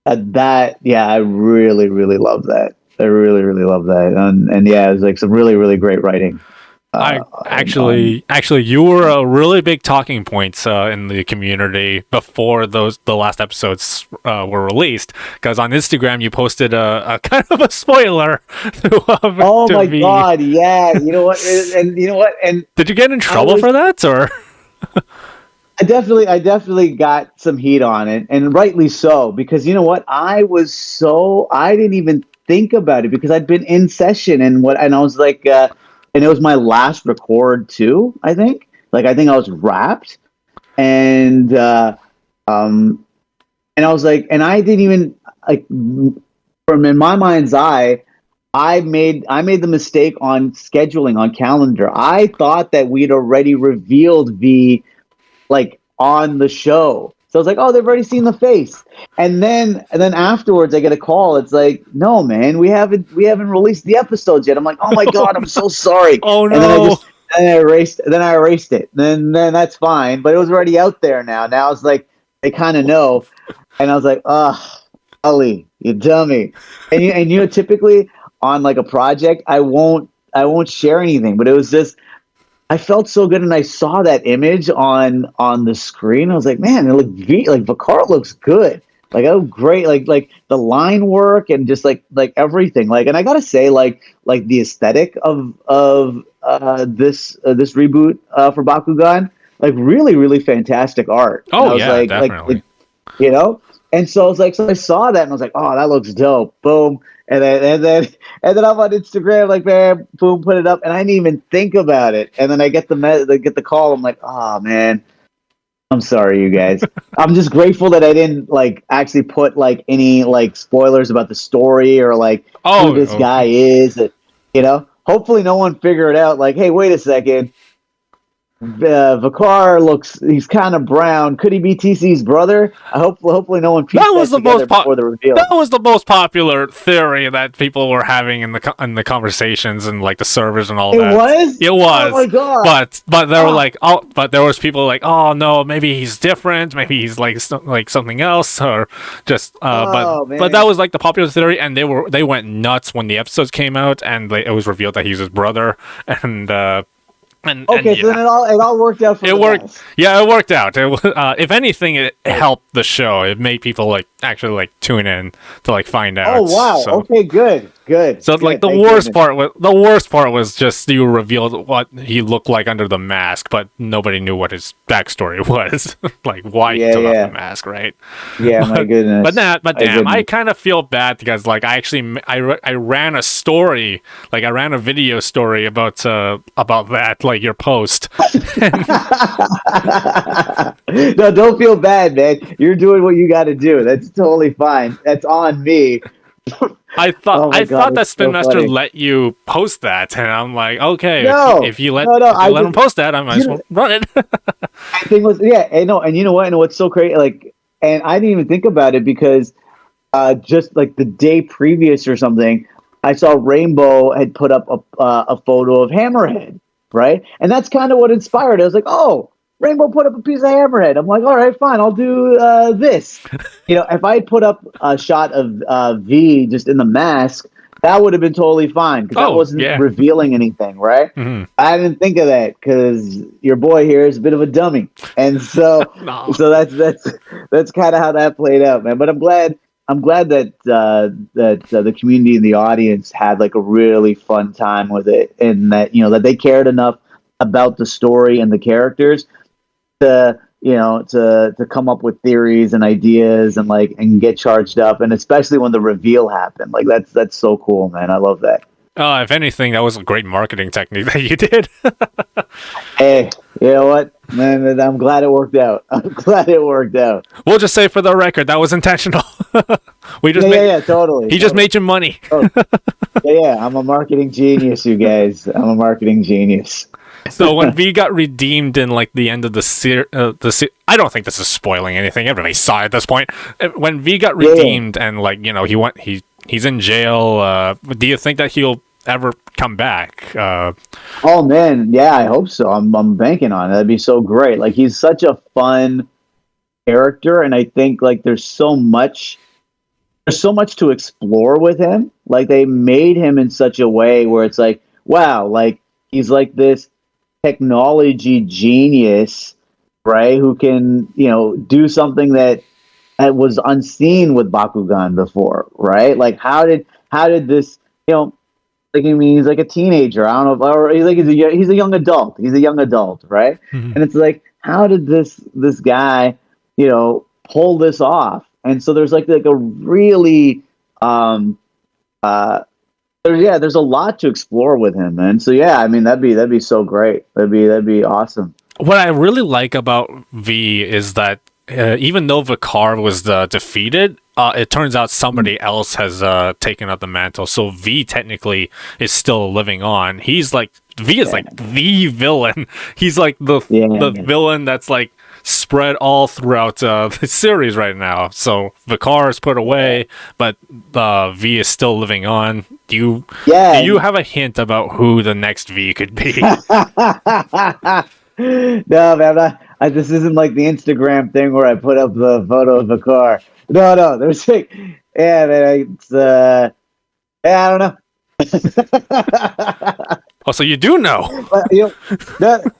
I really love that. I really love that, and yeah, it's like some really great writing. Actually, you were a really big talking points in the community before the last episodes were released, because on Instagram you posted a kind of a spoiler. Oh my god, yeah. You know what? And did you get in trouble for that, or? I definitely got some heat on it, and rightly so, because you know what? I didn't even think about it, because I'd been in session and I was like, and it was my last record too. I think I was wrapped, and I was like, and I didn't even like, from in my mind's eye, I made the mistake on scheduling on calendar. I thought that we'd already revealed V like on the show. So I was like, oh, they've already seen the face. And then afterwards I get a call. It's like, no, man, we haven't released the episodes yet. I'm like, oh my god, I'm so sorry. Oh no. And then I erased it. Then that's fine. But it was already out there now. Now it's like they kind of know. And I was like, Ali, you dummy. And typically on like a project, I won't share anything. But it was just, I felt so good, and I saw that image on the screen. I was like, man, Vakar looks good. Like, oh, great. Like the line work and just like everything. Like, and I gotta say, like the aesthetic of this reboot for Bakugan, like really fantastic art. Oh, and I was yeah, definitely. And so I was like, so I saw that and I was like, oh, that looks dope. Boom. And then I'm on Instagram, like, man, boom, put it up, and I didn't even think about it. And then I get the call. I'm like, oh man, I'm sorry, you guys. I'm just grateful that I didn't like actually put like any like spoilers about the story or like who this guy is. Hopefully no one figured out like, hey, wait a second. Vakar he's kind of brown. Could he be TC's brother? Hopefully no one pieced that together before the reveal. That was the most popular theory that people were having in the conversations and like the servers and all that. It was. Oh my god! But there were like, but there was people like, oh no, maybe he's different. Maybe he's like something else, or just. But that was like the popular theory, and they went nuts when the episodes came out, and it was revealed that he's his brother, and. So then it all worked out. It worked. Yeah, it worked out. If anything, it helped the show. It made people like actually like tune in to like find out. Oh wow! So. Okay, good. Good. So good. like the worst part was just you revealed what he looked like under the mask, but nobody knew what his backstory was, like why he took off the mask, right? Yeah, my goodness. But damn, I kind of feel bad because like I ran a story, like I ran a video story about that, like your post. No, don't feel bad, man. You're doing what you got to do. That's totally fine. That's on me. I thought that Spin so Master funny. let you post that, and I'm like, okay, No, if you let him post that, I might as well run it. I think was and you know what? And what's so crazy, like, and I didn't even think about it because just like the day previous or something, I saw Rainbow had put up a photo of Hammerhead, right? And that's kind of what inspired it. I was like, oh, Rainbow put up a piece of Hammerhead. I'm like, all right, fine, I'll do this. You know, if I had put up a shot of V just in the mask, that would have been totally fine because that wasn't revealing anything, right? Mm-hmm. I didn't think of that because your boy here is a bit of a dummy, and so so that's kind of how that played out, man. But I'm glad that the community and the audience had like a really fun time with it, and that that they cared enough about the story and the characters to to come up with theories and ideas and get charged up, and especially when the reveal happened, like that's so cool, man. I love that. If anything, that was a great marketing technique that you did. Hey, you know what, man? I'm glad it worked out. We'll just say for the record that was intentional. We just totally. He just made you money. I'm a marketing genius, you guys. I'm a marketing genius. So when V got redeemed in like the end of the I don't think this is spoiling anything. Everybody saw it at this point. When V got redeemed and like he's in jail. Do you think that he'll ever come back? Oh man, yeah, I hope so. I'm banking on it. That'd be so great. Like he's such a fun character, and I think like there's so much to explore with him. Like they made him in such a way where it's like, wow, like he's like this technology genius, right? Who can, do something that was unseen with Bakugan before, right? Like how did this, like I mean, he's like a teenager. I don't know, or he's a young adult. He's a young adult, right? Mm-hmm. And it's like, how did this guy, pull this off? And so there's like a really there's a lot to explore with him, man. So yeah, I mean that'd be so great. That'd be awesome. What I really like about V is that even though Vakar was defeated, it turns out somebody else has taken up the mantle. So V technically is still living on. He's like V is like the villain. He's like the villain that's like spread all throughout the series right now. So Vakar is put away, but V is still living on. Do you have a hint about who the next V could be? No, man, this isn't like the Instagram thing where I put up the photo of Vakar. No, there's like, man, it's I don't know. Oh, so you do know? But,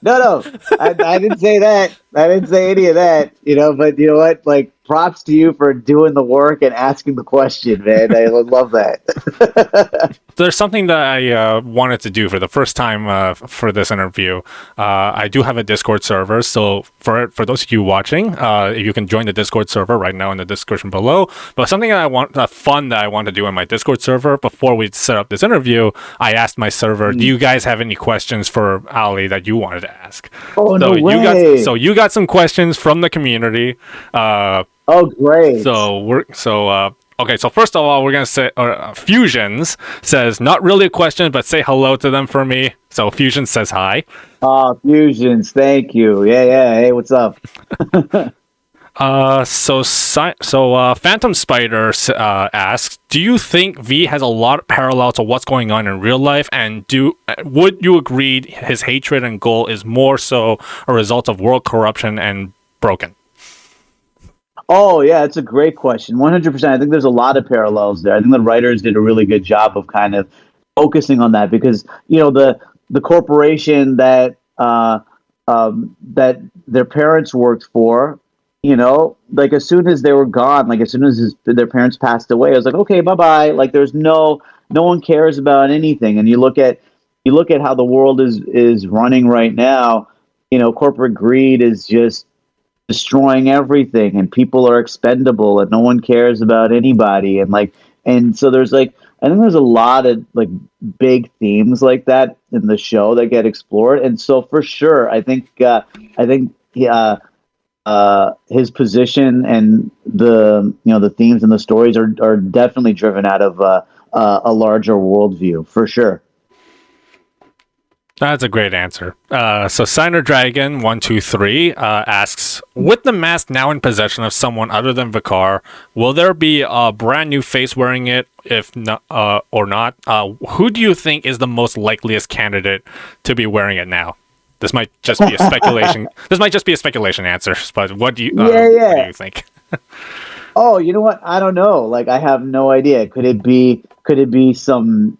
no. I didn't say that. I didn't say any of that. But you know what? Like, props to you for doing the work and asking the question, man. I love that. There's something that I wanted to do for the first time for this interview. I do have a Discord server, so for those of you watching, you can join the Discord server right now in the description below. But something that I want to do in my Discord server before we set up this interview, I asked my server, do you guys have any questions for Ali that you wanted to ask? Oh, no way. You got some questions from the community. Oh, great. Okay, so first of all, we're going to say, Fusions says, not really a question, but say hello to them for me. So Fusions says hi. Oh, Fusions, thank you. Yeah. Hey, what's up? Phantom Spider asks, do you think V has a lot of parallel to what's going on in real life? And would you agree his hatred and goal is more so a result of world corruption and broken? Oh, yeah, it's a great question. 100%. I think there's a lot of parallels there. I think the writers did a really good job of kind of focusing on that because, the corporation that that their parents worked for, as soon as they were gone, like as soon as their parents passed away, I was like, okay, bye-bye. Like there's no no one cares about anything. And you look at how the world is running right now. Corporate greed is just destroying everything, and people are expendable, and no one cares about anybody. And so there's like, I think there's a lot of like big themes like that in the show that get explored. And so for sure, I think his position and the themes and the stories are definitely driven out of a larger worldview for sure. That's a great answer. So Signer Dragon 123 asks, with the mask now in possession of someone other than Vakar, will there be a brand new face wearing it? If not, or not, who do you think is the most likeliest candidate to be wearing it now? This might just be a speculation. This might just be a speculation answer. But what do you? What do you think? Oh, you know what? I don't know. Like, I have no idea. Could it be some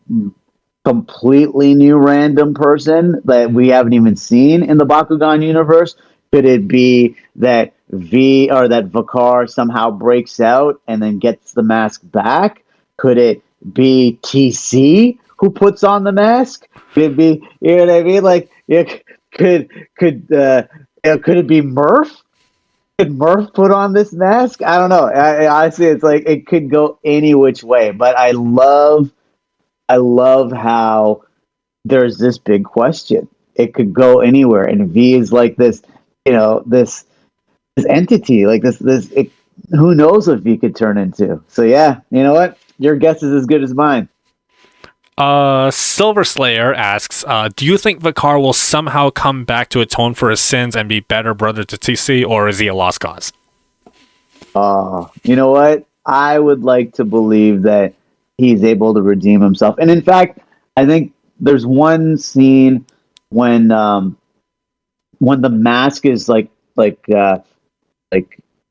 completely new random person that we haven't even seen in the Bakugan universe? Could it be that Vakar somehow breaks out and then gets the mask back? Could it be TC who puts on the mask? Could it be, you know what I mean? Like, could it be Murph? Could Murph put on this mask? I don't know. I honestly, it's like it could go any which way. But I love how there's this big question. It could go anywhere, and V is like this, this entity, like this. Who knows what V could turn into? So yeah, you know what? Your guess is as good as mine. Silver Slayer asks, do you think Vakar will somehow come back to atone for his sins and be better brother to TC, or is he a lost cause? You know what? I would like to believe that he's able to redeem himself. And in fact, I think there's one scene when the mask is like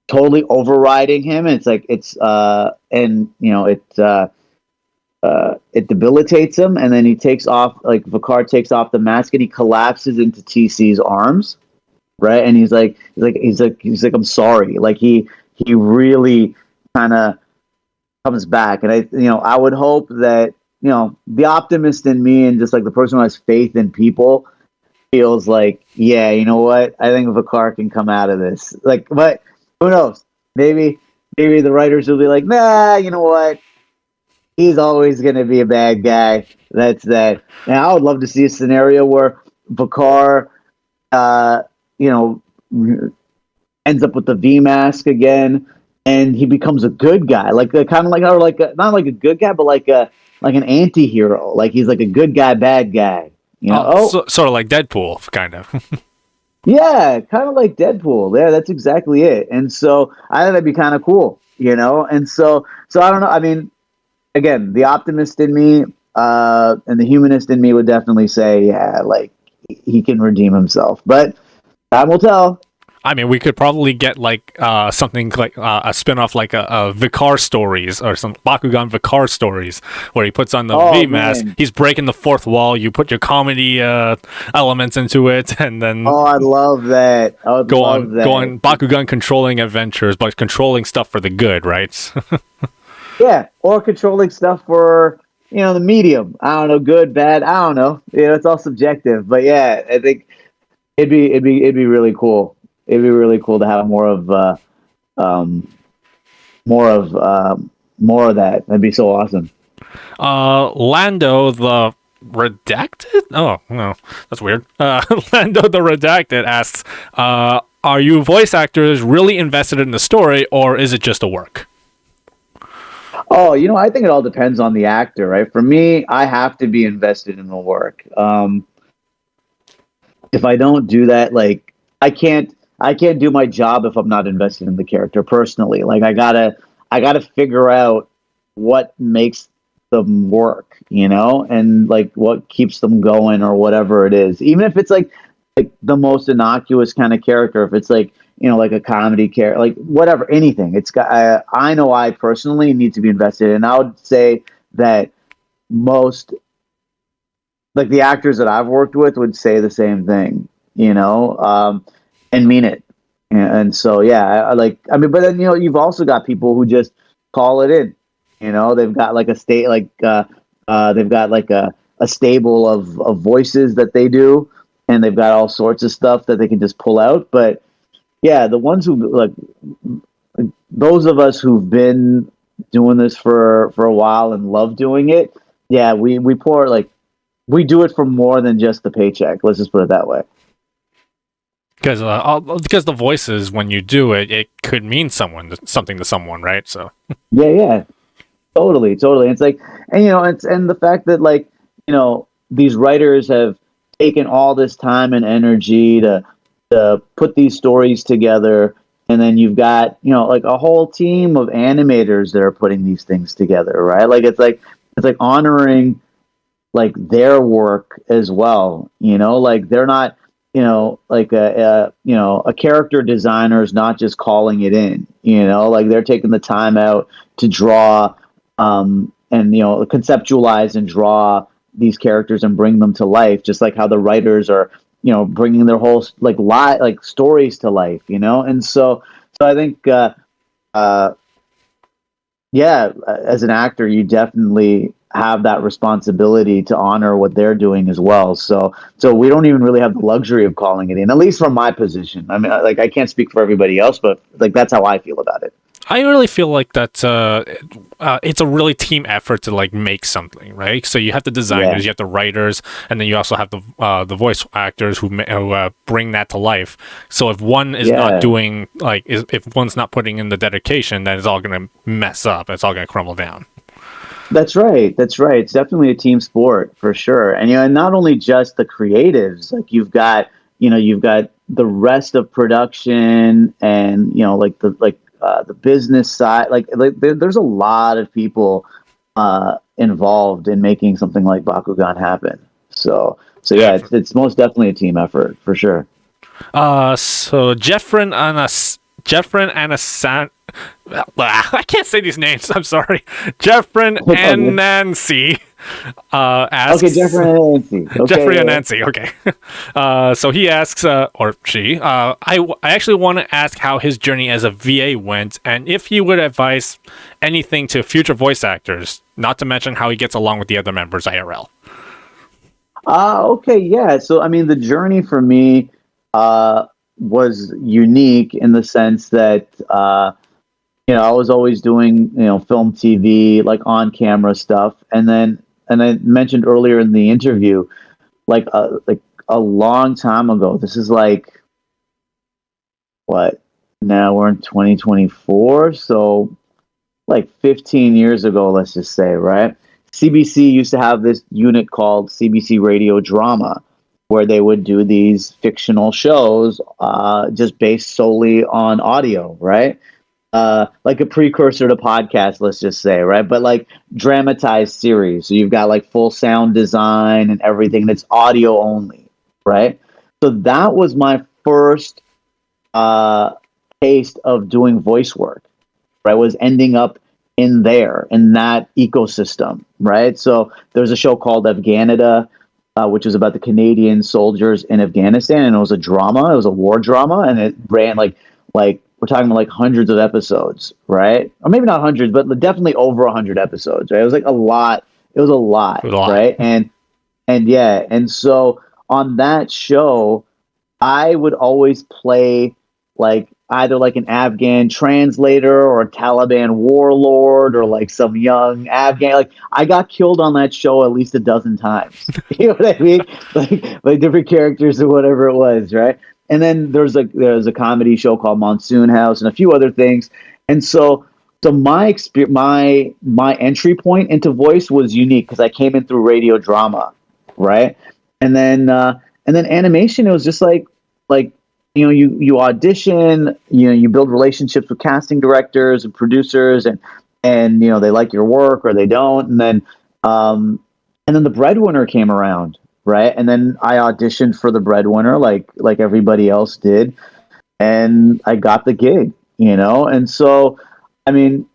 totally overriding him, and it debilitates him, and then Vakar takes off the mask and he collapses into TC's arms, right? And he's like I'm sorry. Like he really kind of comes back, and I would hope that the optimist in me and just like the person who has faith in people feels like, yeah, you know what? I think Vakar can come out of this. Like, but who knows? Maybe the writers will be like, nah, you know what? He's always going to be a bad guy. That's that. Now, I would love to see a scenario where Vakar, ends up with the V mask again, and he becomes a good guy, not like a good guy, but like an anti-hero. Like he's like a good guy, bad guy. Sort of like Deadpool, kind of. Yeah, kind of like Deadpool. Yeah, that's exactly it. And so I think that'd be kind of cool, And so I don't know. I mean, again, the optimist in me and the humanist in me would definitely say, yeah, like he can redeem himself. But time will tell. I mean, we could probably get like something like a spin-off like a Vakar stories or some Bakugan Vakar stories where he puts on the V mask. He's breaking the fourth wall. You put your comedy elements into it, and then I'd love that. Go on Bakugan controlling adventures, but controlling stuff for the good, right? Yeah, or controlling stuff for the medium. I don't know, good, bad. I don't know. It's all subjective. But yeah, I think it'd be really cool. It'd be really cool to have more of that. That'd be so awesome. Lando the Redacted? Oh no, that's weird. Lando the Redacted asks, "Are you voice actors really invested in the story, or is it just a work?" Oh, I think it all depends on the actor, right? For me, I have to be invested in the work. If I don't do that, like I can't do my job if I'm not invested in the character personally. Like I gotta figure out what makes them work, and like what keeps them going or whatever it is. Even if it's like the most innocuous kind of character, if it's like like a comedy character, like whatever, anything. It's got. I know I personally need to be invested, and I would say that most, like the actors that I've worked with, would say the same thing, and mean it. And so, yeah, but then you've also got people who just call it in. They've got like a state, like They've got like a stable of voices that they do, and they've got all sorts of stuff that they can just pull out. But yeah, the ones who like those of us who've been doing this for a while and love doing it, yeah, we pour like we do it for more than just the paycheck. Let's just put it that way. Because the voices, when you do it, it could mean something to someone, right? So Yeah, totally. It's like, and and the fact that like these writers have taken all this time and energy to put these stories together, and then you've got like a whole team of animators that are putting these things together, right? Like it's like honoring like their work as well. Like they're not like a character designer is not just calling it in. Like they're taking the time out to draw and conceptualize and draw these characters and bring them to life, just like how the writers are bringing their whole like stories to life. And so I think uh yeah, as an actor you definitely have that responsibility to honor what they're doing as well. So we don't even really have the luxury of calling it in, at least from my position. I mean, like I can't speak for everybody else, but like that's how I feel about it. I really feel like that it's a really team effort to like make something, right? So you have the designers, you have the writers, and then you also have the voice actors who bring that to life. So if one is not doing if one's not putting in the dedication, then it's all going to mess up. It's all going to crumble down. That's right. It's definitely a team sport for sure. And and not only just the creatives, like you've got the rest of production and like the business side. Like there's a lot of people involved in making something like Bakugan happen. So yeah, it's most definitely a team effort for sure. So Jeffrin Anasan. I can't say these names. I'm sorry. Jeffrin and Nancy asks. Okay, Jeffrey and Nancy. Okay, Jeffrey and Nancy. Okay. So he asks, or she. I actually want to ask how his journey as a VA went, and if he would advise anything to future voice actors. Not to mention how he gets along with the other members IRL. Okay, yeah. So I mean, the journey for me was unique in the sense that I was always doing film, TV, like on camera stuff, and I mentioned earlier in the interview, like a long time ago. This is like what? Now we're in 2024, so like 15 years ago, let's just say, right? CBC used to have this unit called CBC Radio Drama, where they would do these fictional shows just based solely on audio, right? Like a precursor to podcast, let's just say, right? But like dramatized series. So you've got like full sound design and everything that's audio only, right? So that was my first taste of doing voice work, right? Was ending up in that ecosystem, right? So there's a show called Afghanida, which was about the Canadian soldiers in Afghanistan, and it was a drama. It was a war drama, and it ran like we're talking about like hundreds of episodes, right? Or maybe not hundreds, but definitely over 100 episodes, right? It was like a lot. It was a lot, right? And yeah, and so on that show, I would always play like either like an Afghan translator or a Taliban warlord or like some young Afghan. Like I got killed on that show at least a dozen times. You know what I mean? Like different characters or whatever it was, right? And then there's a comedy show called Monsoon House and a few other things. And so my entry point into voice was unique because I came in through radio drama, right? And then animation, it was just like you audition, you build relationships with casting directors and producers, and they like your work or they don't, and then the Breadwinner came around, right? And then I auditioned for the Breadwinner like everybody else did, and I got the gig, and so I mean,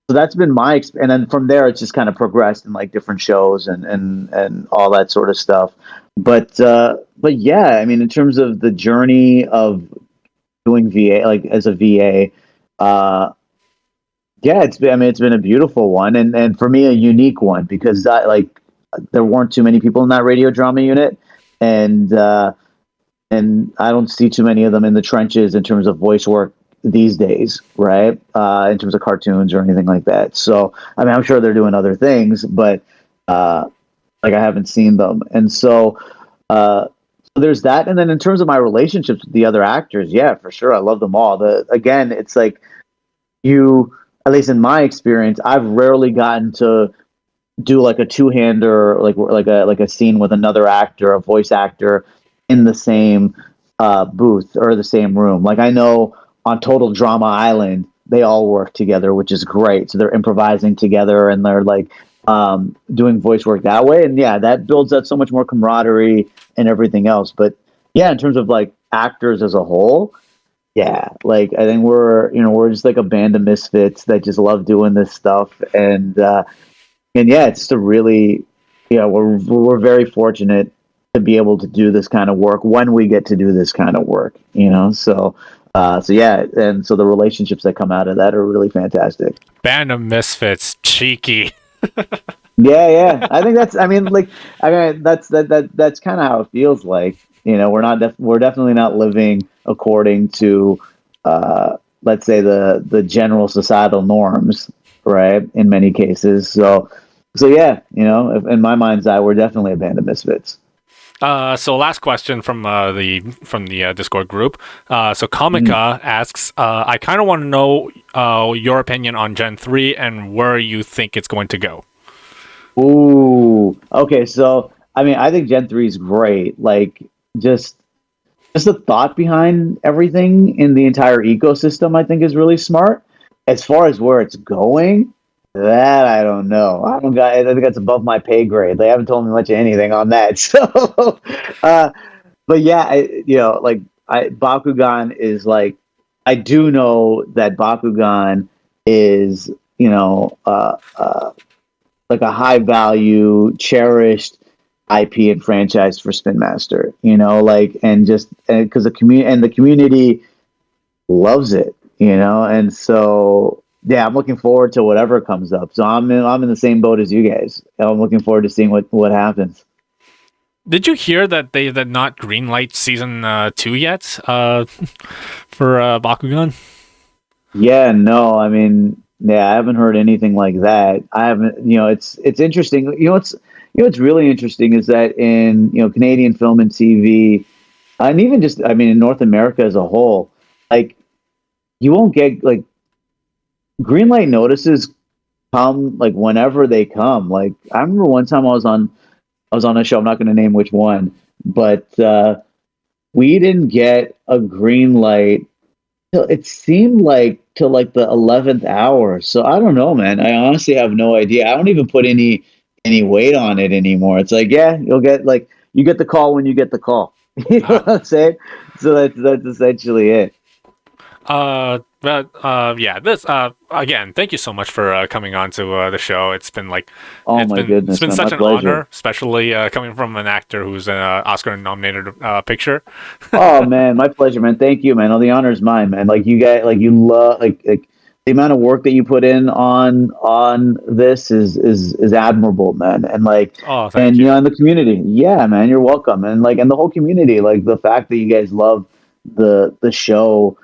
so that's been my and then from there it's just kind of progressed in like different shows and all that sort of stuff. But yeah, I mean, in terms of the journey of doing VA, like as a VA, Yeah, it's been a beautiful one, and for me a unique one because there weren't too many people in that radio drama unit, and and I don't see too many of them in the trenches in terms of voice work these days, right? In terms of cartoons or anything like that. So I mean, I'm sure they're doing other things, but uh, like I haven't seen them, and so there's that. And then in terms of my relationships with the other actors, yeah, for sure, I love them all. The Again, it's like you, at least in my experience, I've rarely gotten to do like a two-hander, like a scene with another actor, a voice actor, in the same booth or the same room. Like I know on Total Drama Island, they all work together, which is great. So they're improvising together and they're like doing voice work that way, and yeah, that builds up so much more camaraderie and everything else. But yeah, in terms of like actors as a whole, yeah, like I think we're just like a band of misfits that just love doing this stuff, and yeah, it's just a really, yeah, we're very fortunate to be able to do this kind of work when we get to do this kind of work, you know. So yeah, and so the relationships that come out of that are really fantastic. Band of misfits, cheeky. Yeah, yeah, I think that's. I mean, like, I mean, that's kind of how it feels like. You know, we're definitely not living according to, let's say the general societal norms, right? In many cases, so yeah, you know, in my mind's eye, we're definitely a band of misfits. So last question from the Discord group. So Mm. Kamika asks, I kind of want to know your opinion on Gen 3 and where you think it's going to go. Ooh, okay. So I mean, I think Gen 3 is great. Like just just the thought behind everything in the entire ecosystem, I think, is really smart. As far as where it's going, that I don't know. I don't got. I think that's above my pay grade. They haven't told me much of anything on that. So, uh, but yeah, Bakugan is like, I do know that Bakugan is, you know, like a high value, cherished IP and franchise for Spin Master, you know, like, and just because the community loves it, you know, and so yeah, I'm looking forward to whatever comes up. So I'm in the same boat as you guys. I'm looking forward to seeing what happens. Did you hear that they did not greenlight season 2 yet for Bakugan? Yeah, no, I mean, yeah, I haven't heard anything like that. I haven't, you know, it's interesting. What's really interesting is that in, you know, Canadian film and TV, and even just, I mean, in North America as a whole, like you won't get like green light notices come like whenever they come. Like I remember one time I was on a show. I'm not going to name which one, but we didn't get a green light till it seemed like till like the 11th hour. So I don't know, man. I honestly have no idea. I don't even put any weight on it anymore. It's like, yeah, you'll get like you get the call when you get the call. You know Uh, what I'm saying? So that's essentially it. yeah, this again, thank you so much for coming on to the show. It's been like Oh my it's goodness, been man, my such an pleasure. honor, especially coming from an actor who's an Oscar nominated picture. Oh man, my pleasure, man. Thank you, man. Oh, the honor is mine, man. Like you guys, like you love, like the amount of work that you put in on this is admirable, man. And like, Oh, thank and you you. know, in the community, yeah, man, you're welcome. And like, and the whole community, like the fact that you guys love the show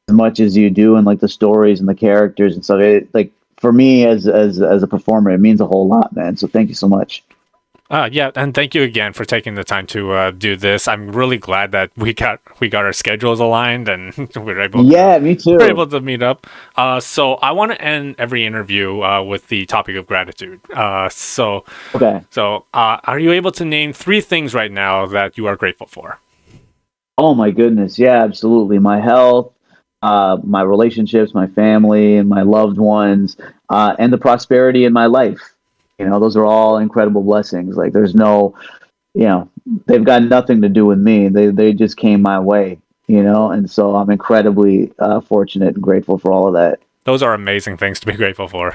as much as you do, and like the stories and the characters and stuff. It like for me as a performer, it means a whole lot, man. So thank you so much. Yeah, and thank you again for taking the time to do this. I'm really glad that we got our schedules aligned and Yeah, me we're too. able to meet up. So I want to end every interview with the topic of gratitude. Okay. Are you able to name 3 things right now that you are grateful for? Oh my goodness, yeah, absolutely. My health, my relationships, my family, and my loved ones, and the prosperity in my life. You know, those are all incredible blessings. Like, there's no, you know, they've got nothing to do with me. They just came my way. You know, and so I'm incredibly fortunate and grateful for all of that. Those are amazing things to be grateful for.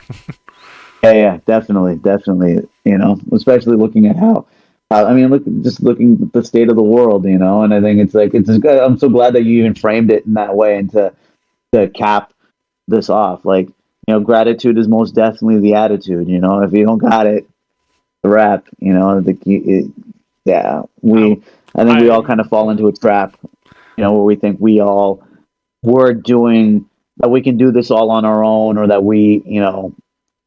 Yeah, yeah, definitely, definitely. You know, especially looking at how. I mean, just looking at the state of the world, you know, and I think it's like it's. I'm so glad that you even framed it in that way, and to cap this off. Like gratitude is most definitely the attitude. If you don't got it, the rap. Yeah, I think we all kind of fall into a trap. Where we think we're doing that, we can do this all on our own, or that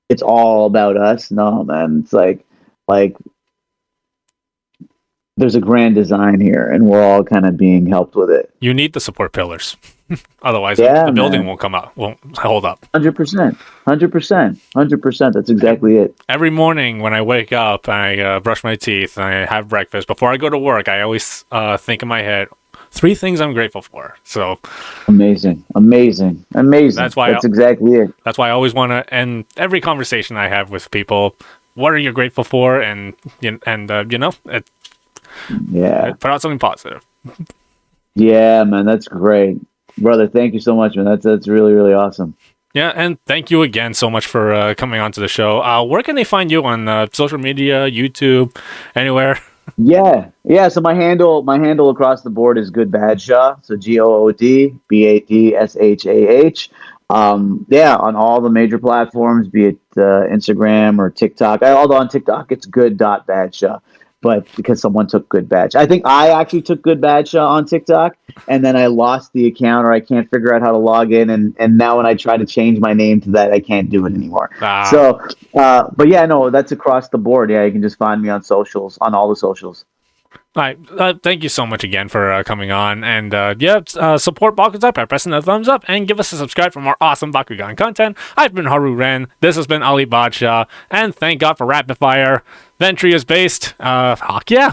it's all about us. No, man, it's like there's a grand design here, and we're all kind of being helped with it. You need the support pillars. Otherwise, the building won't hold up. 100%. 100%. That's exactly it. Every morning when I wake up, I brush my teeth, and I have breakfast. Before I go to work, I always think in my head, 3 things I'm grateful for. So amazing. That's exactly it. That's why I always want to end every conversation I have with people. What are you grateful for? And put out something positive. Yeah, man, that's great, brother. Thank you so much, man. That's really, really awesome. Yeah, and thank you again so much for coming on to the show. Where can they find you on social media, YouTube, anywhere? Yeah. So my handle across the board is Good Badshah. So GoodBadshah. On all the major platforms, be it Instagram or TikTok. Although on TikTok it's good.badshah. But because someone took Good Badge. I think I actually took Good Badshah on TikTok, and then I lost the account, or I can't figure out how to log in, and now when I try to change my name to that, I can't do it anymore. So, but yeah, no, that's across the board. Yeah, you can just find me on socials, on all the socials. All right. Thank you so much again for coming on. And support BakuTalk by pressing the thumbs up and give us a subscribe for more awesome Bakugan content. I've been Haru Ren. This has been Ali Badshah. And thank God for Rapid Fire. Ventry is based. Yeah.